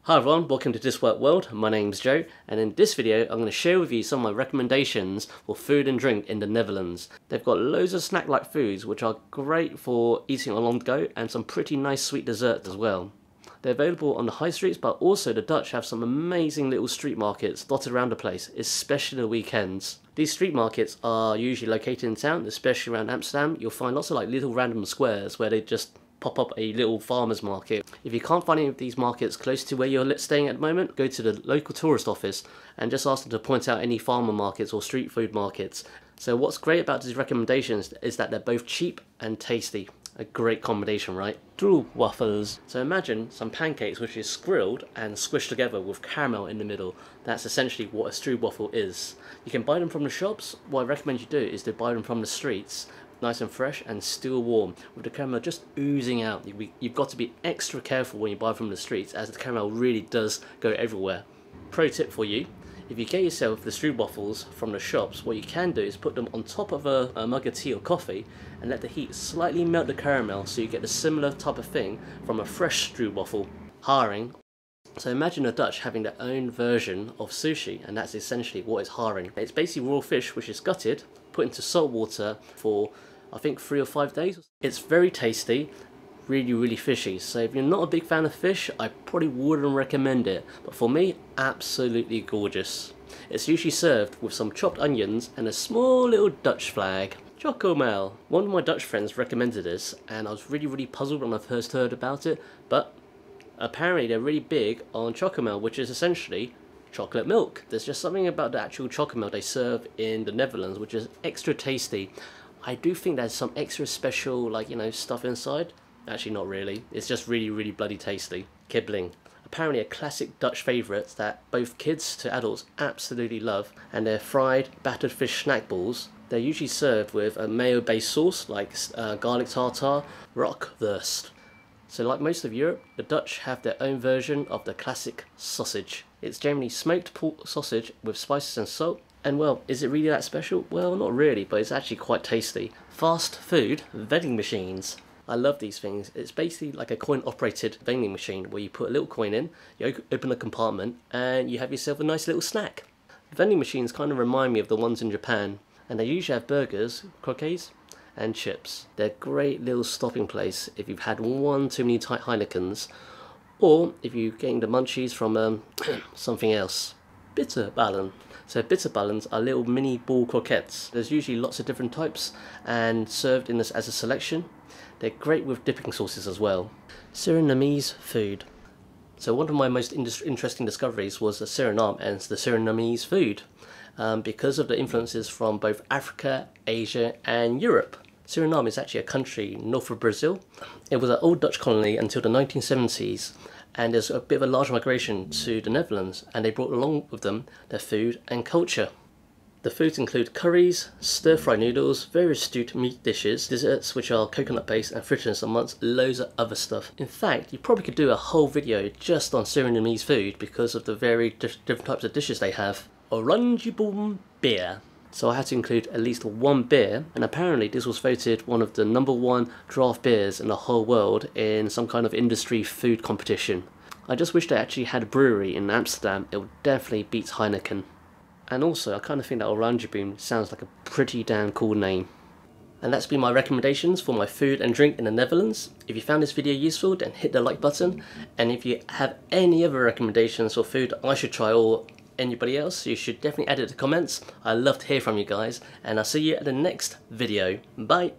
Hi everyone, welcome to This Work World. My name's Joe, and in this video I'm going to share with you some of my recommendations for food and drink in the Netherlands. They've got loads of snack-like foods which are great for eating on the go, and some pretty nice sweet desserts as well. They're available on the high streets, but also the Dutch have some amazing little street markets dotted around the place, especially the weekends. These street markets are usually located in town, especially around Amsterdam. You'll find lots of little random squares where they just pop up a little farmer's market. If you can't find any of these markets close to where you're staying at the moment, go to the local tourist office and just ask them to point out any farmer markets or street food markets. So what's great about these recommendations is that they're both cheap and tasty. A great combination, right? Stroopwafels. So imagine some pancakes which is grilled and squished together with caramel in the middle. That's essentially what a stroopwafel is. You can buy them from the shops. What I recommend you do is to buy them from the streets, nice and fresh and still warm, with the caramel just oozing out. You've got to be extra careful when you buy from the streets, as the caramel really does go everywhere. Pro tip for you: if you get yourself the stroopwafels from the shops, what you can do is put them on top of a mug of tea or coffee and let the heat slightly melt the caramel, so you get a similar type of thing from a fresh stroopwafel. Haring. So imagine the Dutch having their own version of sushi, and that's essentially what is haring. It's basically raw fish which is gutted, put into salt water for I think 3 or 5 days. It's very tasty, really fishy. So if you're not a big fan of fish, I probably wouldn't recommend it. But for me, absolutely gorgeous. It's usually served with some chopped onions and a small little Dutch flag. Chocomelk. One of my Dutch friends recommended this, and I was really puzzled when I first heard about it. But apparently they're really big on chocomelk, which is essentially chocolate milk. There's just something about the actual chocomelk they serve in the Netherlands which is extra tasty. I do think there's some extra special, stuff inside. Actually, not really. It's just really bloody tasty. Kibbeling. Apparently a classic Dutch favourite that both kids to adults absolutely love, and they're fried, battered fish snack balls. They're usually served with a mayo-based sauce like garlic tartare, rockwurst. So like most of Europe, the Dutch have their own version of the classic sausage. It's generally smoked pork sausage with spices and salt. And well, is it really that special? Well, not really, but it's actually quite tasty. Fast food vending machines. I love these things. It's basically like a coin-operated vending machine where you put a little coin in, you open a compartment, and you have yourself a nice little snack. Vending machines kind of remind me of the ones in Japan, and they usually have burgers, croquettes, and chips. They're a great little stopping place if you've had one too many tight Heinekens, or if you're getting the munchies from something else. Bitterballen. So bitterballens are little mini ball croquettes. There's usually lots of different types and served in this as a selection. They're great with dipping sauces as well. Surinamese food. So one of my most interesting discoveries was Suriname and the Surinamese food, because of the influences from both Africa, Asia and Europe. Suriname is actually a country north of Brazil. It was an old Dutch colony until the 1970s. And there's a bit of a large migration to the Netherlands, and they brought along with them their food and culture. The foods include curries, stir-fried noodles, various stewed meat dishes, desserts which are coconut based, and fritters, amongst loads of other stuff. In fact, you probably could do a whole video just on Surinamese food because of the very different types of dishes they have. Oranjeboom beer. So I had to include at least one beer, and apparently this was voted one of the #1 draft beers in the whole world in some kind of industry food competition. I just wish they actually had a brewery in Amsterdam. It would definitely beat Heineken. And also I kind of think that Oranjeboom sounds like a pretty damn cool name. And that's been my recommendations for my food and drink in the Netherlands. If you found this video useful, then hit the like button, and if you have any other recommendations for food I should try, or anybody else, you should definitely add it to the comments. I love to hear from you guys, and I'll see you at the next video. Bye!